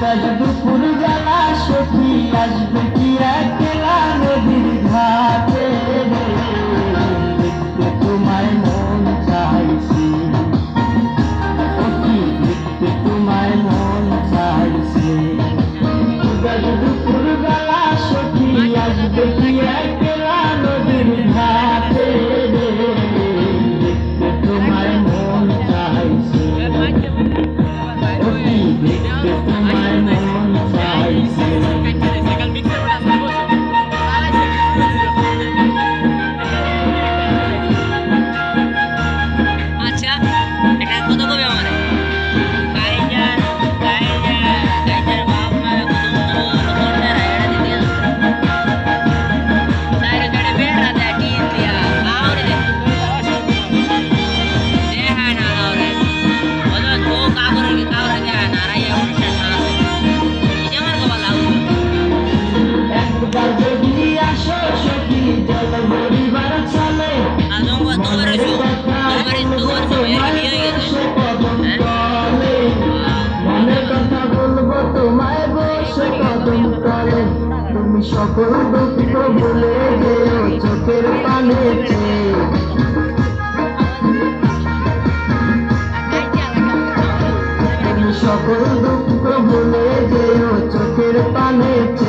আজ দুপুর বেলা সখী আসবে কি একলা নদীর ঘাটে দেখতে তোমায় মন চাইছে সখী দেখতে তোমায় মন চাইছে আজ দুপুর বেলা সখী আসবে কি একলা নদীর ঘাটে দেখতে তোমায় মন চাইছে সখী দেখতে তোমায় মন চাইছে আচ্ছা এটা কত কবে আমারে গাইজার বাপ মা কত করতে রায়ড়া দিতে সাইরে জড়ে বেড়া দেটি দিয়া আউরে দেহা না আউরে ওদা তো কাগরে দেহা না রাইয়া উঠছে না এটা আমার কবা লাউ একবার যদি আসো সখী জল ভরিবার চলে আজম তোমার সময় বিয়ে হয়ে গেছে মনের কথা বলবো তোমায় বসে কদম তলে তুমি সকল দুঃখ ভুলে যেও চোখের পানেতে তুমি সকল দুঃখ ভুলে যেও চোখের পানেতে